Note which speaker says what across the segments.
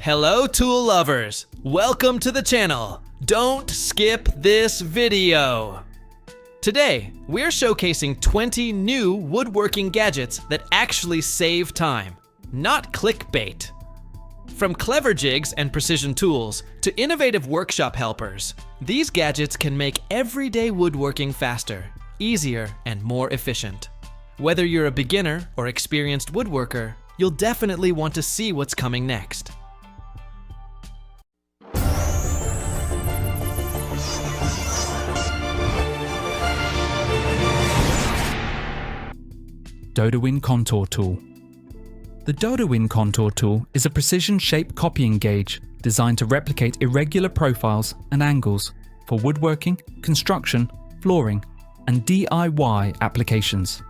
Speaker 1: Hello tool lovers, welcome to the channel. Don't skip this video. Today, we're showcasing 20 new woodworking gadgets that actually save time, not clickbait. From clever jigs and precision tools to innovative workshop helpers, these gadgets can make everyday woodworking faster, easier, and more efficient. Whether you're a beginner or experienced woodworker, you'll definitely want to see what's coming next.
Speaker 2: Dodowin Contour Tool. The Dodowin Contour tool is a precision shape copying gauge designed to replicate irregular profiles and angles for woodworking, construction, flooring, and DIY applications.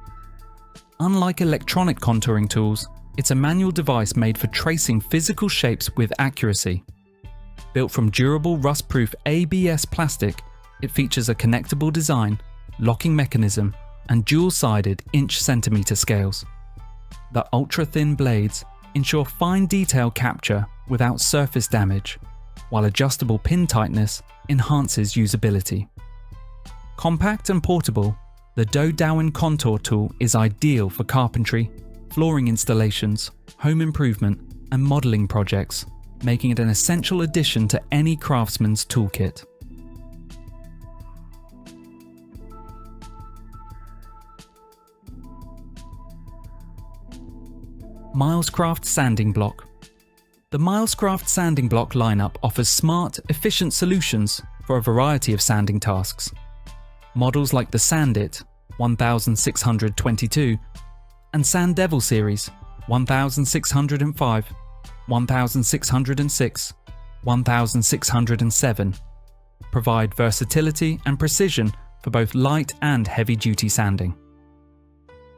Speaker 2: Unlike electronic contouring tools, it's a manual device made for tracing physical shapes with accuracy. Built from durable rust-proof ABS plastic, it features a connectable design, locking mechanism, and dual-sided inch-centimeter scales. The ultra-thin blades ensure fine detail capture without surface damage, while adjustable pin tightness enhances usability. Compact and portable, the Dodowin Contour tool is ideal for carpentry, flooring installations, home improvement, and modeling projects, making it an essential addition to any craftsman's toolkit. Milescraft Sanding Block. The Milescraft Sanding Block lineup offers smart, efficient solutions for a variety of sanding tasks. Models like the Sandit 1622 and Sand Devil series 1605, 1606, 1607 provide versatility and precision for both light and heavy-duty sanding.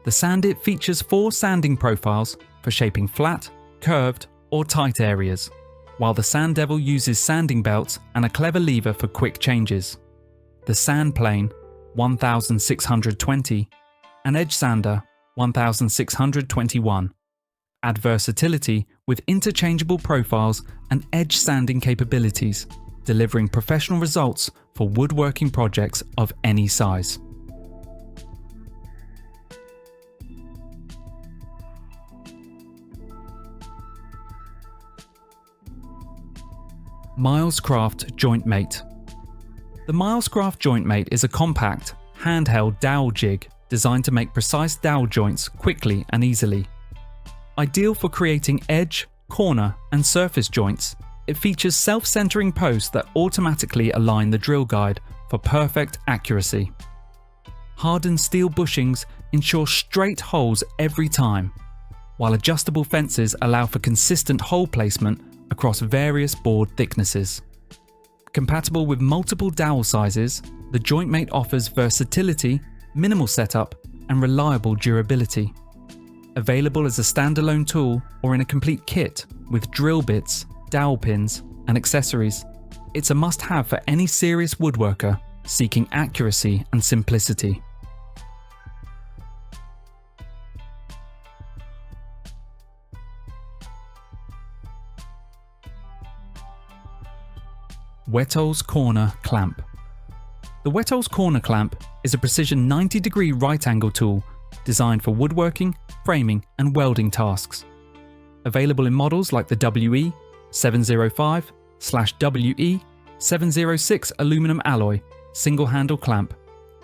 Speaker 2: The Sandit features 4 sanding profiles for shaping flat, curved, or tight areas, while the Sand Devil uses sanding belts and a clever lever for quick changes. The Sand Plane 1620 and Edge Sander 1621 add versatility with interchangeable profiles and edge sanding capabilities, delivering professional results for woodworking projects of any size. Milescraft Joint Mate. The Milescraft Joint Mate is a compact, handheld dowel jig designed to make precise dowel joints quickly and easily. Ideal for creating edge, corner, and surface joints, it features self-centering posts that automatically align the drill guide for perfect accuracy. Hardened steel bushings ensure straight holes every time, while adjustable fences allow for consistent hole placement across various board thicknesses. Compatible with multiple dowel sizes, the Joint Mate offers versatility, minimal setup, and reliable durability. Available as a standalone tool or in a complete kit with drill bits, dowel pins, and accessories, it's a must-have for any serious woodworker seeking accuracy and simplicity. Wetols Corner Clamp. The Wetols Corner Clamp is a precision 90-degree right-angle tool designed for woodworking, framing, and welding tasks. Available in models like the WE 705/WE 706 aluminum alloy single-handle clamp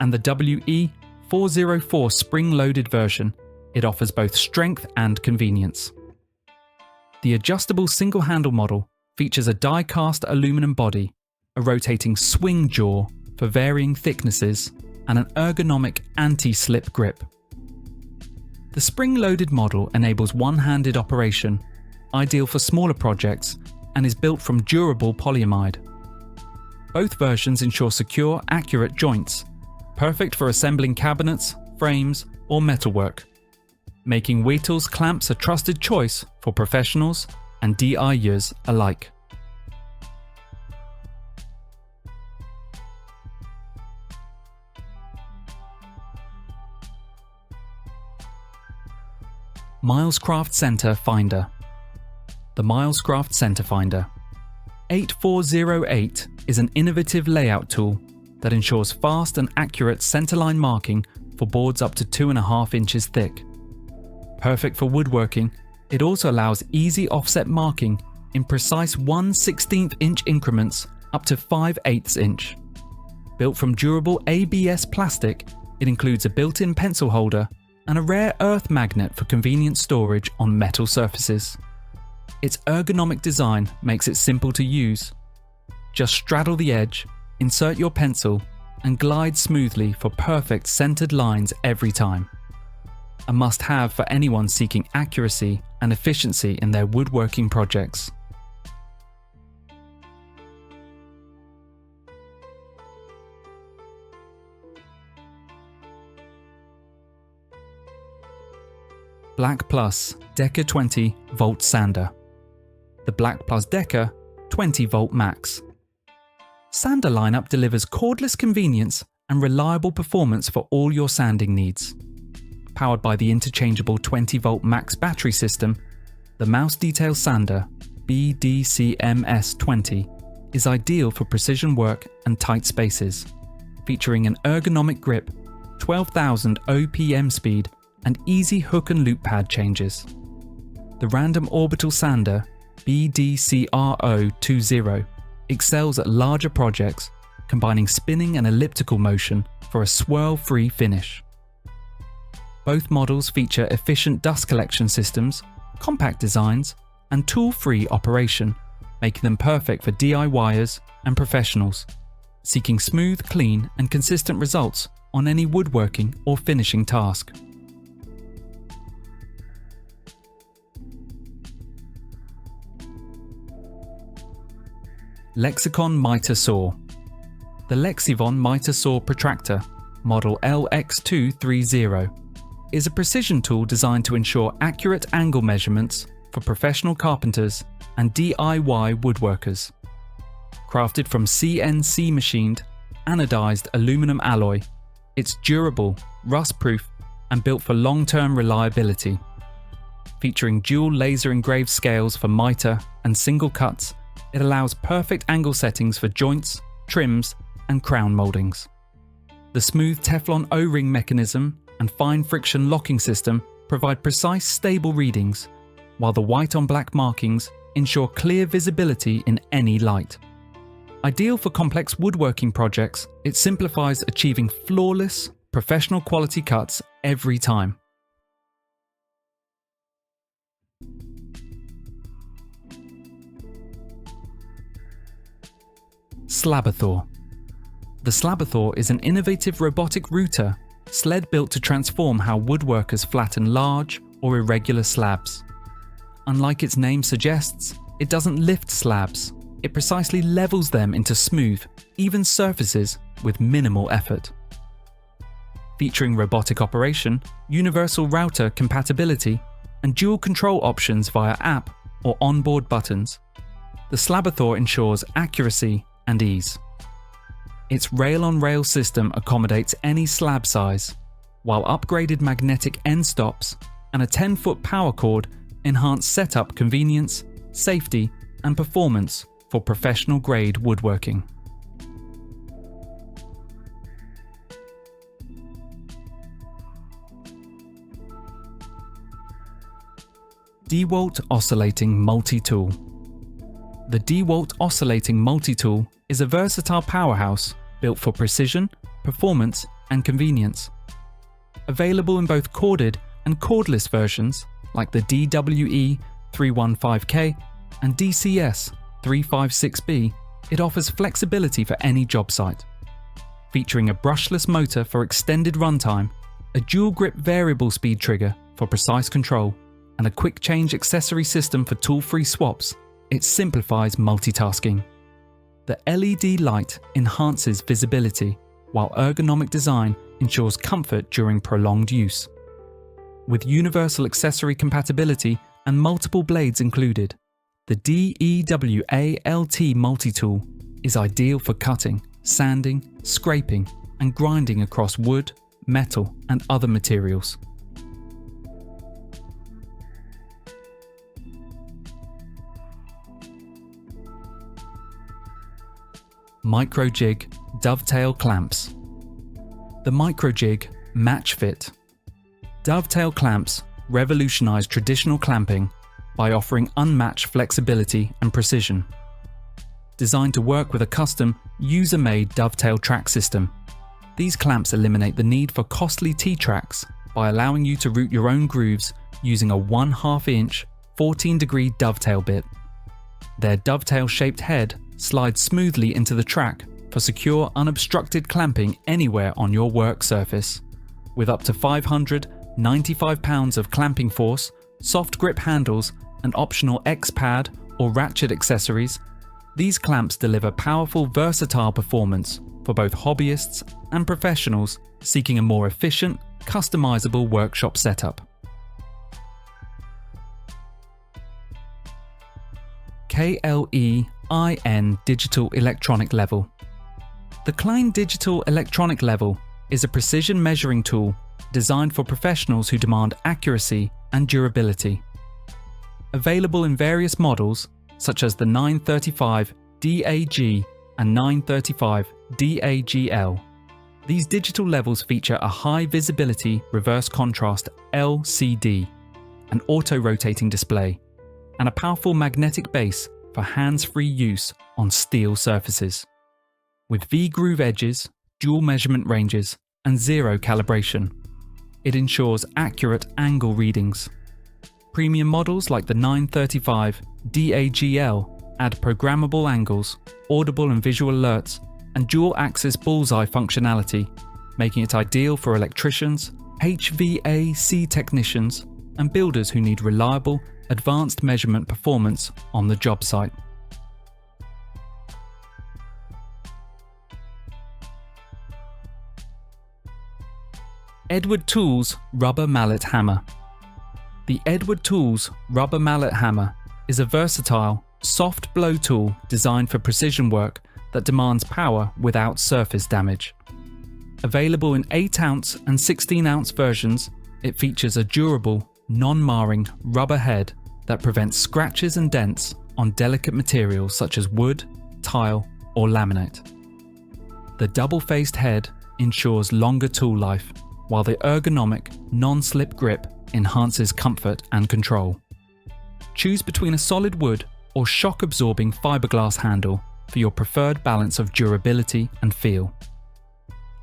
Speaker 2: and the WE 404 spring-loaded version, it offers both strength and convenience. The adjustable single-handle model features a die-cast aluminum body, a rotating swing jaw for varying thicknesses, and an ergonomic anti-slip grip. The spring-loaded model enables one-handed operation, ideal for smaller projects, and is built from durable polyamide. Both versions ensure secure, accurate joints, perfect for assembling cabinets, frames, or metalwork, making Wetols clamps a trusted choice for professionals and DIYers alike. Milescraft Center Finder. the Milescraft Center Finder. 8408 is an innovative layout tool that ensures fast and accurate centerline marking for boards up to 2.5 inches thick. Perfect for woodworking, it also allows easy offset marking in precise 1/16 inch increments up to 5/8 inch. Built from durable ABS plastic, it includes a built-in pencil holder and a rare earth magnet for convenient storage on metal surfaces. Its ergonomic design makes it simple to use. Just straddle the edge, insert your pencil, and glide smoothly for perfect centered lines every time. A must-have for anyone seeking accuracy and efficiency in their woodworking projects. Black+Decker 20 volt sander. The Black+Decker 20 volt max. Sander lineup delivers cordless convenience and reliable performance for all your sanding needs. Powered by the interchangeable 20 volt max battery system, the Mouse Detail Sander BDCMS20 is ideal for precision work and tight spaces, featuring an ergonomic grip, 12,000 OPM speed, and easy hook and loop pad changes. The Random Orbital Sander BDCRO20 excels at larger projects, combining spinning and elliptical motion for a swirl-free finish. Both models feature efficient dust collection systems, compact designs, and tool-free operation, making them perfect for DIYers and professionals seeking smooth, clean, and consistent results on any woodworking or finishing task. Lexicon Miter Saw. The Lexicon Miter Saw Protractor, model LX230, is a precision tool designed to ensure accurate angle measurements for professional carpenters and DIY woodworkers. Crafted from CNC machined, anodized aluminum alloy, it's durable, rust-proof, and built for long-term reliability. Featuring dual laser engraved scales for miter and single cuts, it allows perfect angle settings for joints, trims, and crown mouldings. The smooth Teflon O-ring mechanism and fine friction locking system provide precise, stable readings, while the white on black markings ensure clear visibility in any light. Ideal for complex woodworking projects, it simplifies achieving flawless, professional quality cuts every time. Slabathor. The Slabathor is an innovative robotic router sled built to transform how woodworkers flatten large or irregular slabs. Unlike its name suggests, it doesn't lift slabs, it precisely levels them into smooth, even surfaces with minimal effort. Featuring robotic operation, universal router compatibility, and dual control options via app or onboard buttons, the Slabathor ensures accuracy and ease. Its rail-on-rail system accommodates any slab size, while upgraded magnetic end stops and a 10-foot power cord enhance setup convenience, safety, and performance for professional-grade woodworking. DEWALT Oscillating Multi-Tool. The DEWALT Oscillating Multi-Tool is a versatile powerhouse built for precision, performance, and convenience. Available in both corded and cordless versions like the DWE315K and DCS356B, it offers flexibility for any job site. Featuring a brushless motor for extended runtime, a dual grip variable speed trigger for precise control, and a quick change accessory system for tool-free swaps, it simplifies multitasking. The LED light enhances visibility, while ergonomic design ensures comfort during prolonged use. With universal accessory compatibility and multiple blades included, the DEWALT multi-tool is ideal for cutting, sanding, scraping, and grinding across wood, metal, and other materials. Micro Jig Dovetail Clamps. The Micro Jig Match Fit. Dovetail clamps revolutionize traditional clamping by offering unmatched flexibility and precision. Designed to work with a custom, user-made dovetail track system, these clamps eliminate the need for costly T-tracks by allowing you to route your own grooves using a 1/2 inch, 14-degree dovetail bit. Their dovetail-shaped head slides smoothly into the track for secure, unobstructed clamping anywhere on your work surface. With up to 595 pounds of clamping force, soft grip handles, and optional X-pad or ratchet accessories, these clamps deliver powerful, versatile performance for both hobbyists and professionals seeking a more efficient, customizable workshop setup. KLEIN Digital Electronic Level. The KLEIN Digital Electronic Level is a precision measuring tool designed for professionals who demand accuracy and durability. Available in various models, such as the 935 DAG and 935 DAGL. These digital levels feature a high visibility reverse contrast LCD, an auto-rotating display, and a powerful magnetic base for hands-free use on steel surfaces. With V-groove edges, dual measurement ranges, and zero calibration, it ensures accurate angle readings. Premium models like the 935 DAGL add programmable angles, audible and visual alerts, and dual-axis bullseye functionality, making it ideal for electricians, HVAC technicians, and builders who need reliable, advanced measurement performance on the job site. Edward Tools Rubber Mallet Hammer. The Edward Tools Rubber Mallet Hammer is a versatile, soft blow tool designed for precision work that demands power without surface damage. Available in 8-ounce and 16-ounce versions, it features a durable, non-marring rubber head that prevents scratches and dents on delicate materials such as wood, tile, or laminate. The double-faced head ensures longer tool life, while the ergonomic, non-slip grip enhances comfort and control. Choose between a solid wood or shock-absorbing fiberglass handle for your preferred balance of durability and feel.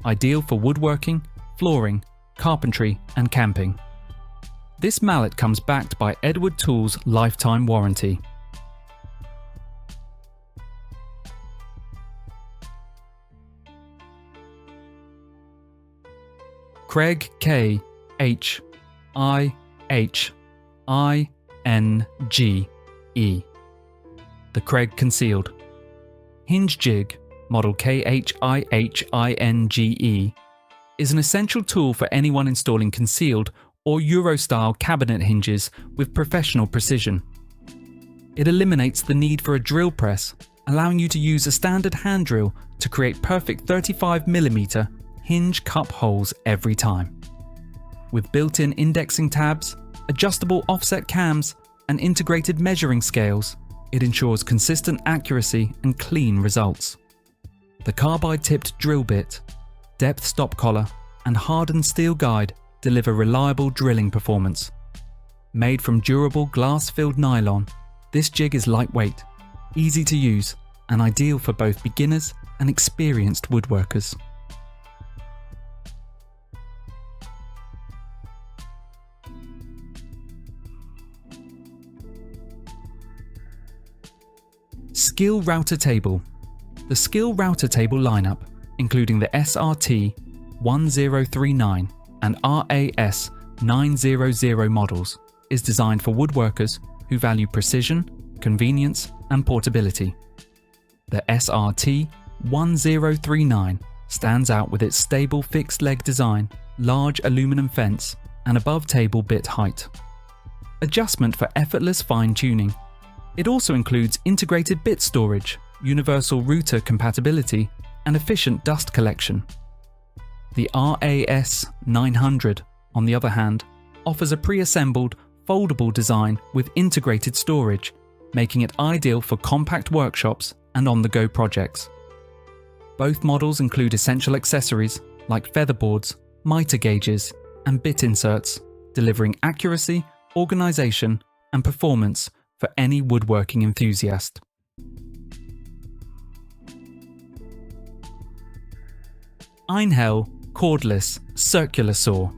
Speaker 2: Ideal for woodworking, flooring, carpentry, and camping. This mallet comes backed by Edward Tools' lifetime warranty. Kreg KHI-HINGE. The Kreg Concealed Hinge Jig, model KHI-HINGE, is an essential tool for anyone installing concealed or Euro-style cabinet hinges with professional precision. It eliminates the need for a drill press, allowing you to use a standard hand drill to create perfect 35mm hinge cup holes every time. With built-in indexing tabs, adjustable offset cams, and integrated measuring scales, it ensures consistent accuracy and clean results. The carbide-tipped drill bit, depth stop collar, and hardened steel guide deliver reliable drilling performance. Made from durable glass-filled nylon, this jig is lightweight, easy to use, and ideal for both beginners and experienced woodworkers. Skil router table. The Skil router table lineup, including the SRT 1039 and RAS 900 models, is designed for woodworkers who value precision, convenience, and portability. The SRT 1039 stands out with its stable fixed leg design, large aluminum fence, and above table bit height. Adjustment for effortless fine tuning. It also includes integrated bit storage, universal router compatibility, and efficient dust collection. The RAS 900, on the other hand, offers a pre-assembled, foldable design with integrated storage, making it ideal for compact workshops and on-the-go projects. Both models include essential accessories like featherboards, miter gauges, and bit inserts, delivering accuracy, organization, and performance for any woodworking enthusiast. Einhell Cordless Circular Saw.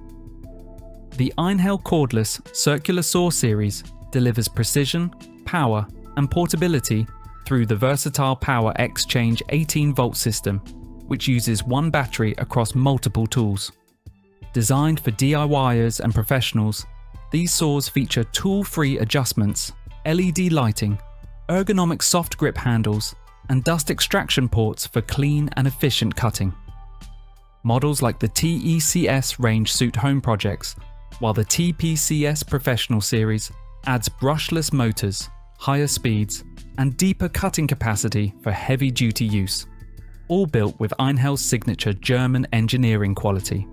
Speaker 2: The Einhell Cordless Circular Saw series delivers precision, power, and portability through the versatile Power Exchange 18-volt system, which uses one battery across multiple tools. Designed for DIYers and professionals, these saws feature tool-free adjustments, LED lighting, ergonomic soft grip handles, and dust extraction ports for clean and efficient cutting. Models like the TECS range suit home projects, while the TPCS Professional series adds brushless motors, higher speeds, and deeper cutting capacity for heavy-duty use, all built with Einhell's signature German engineering quality.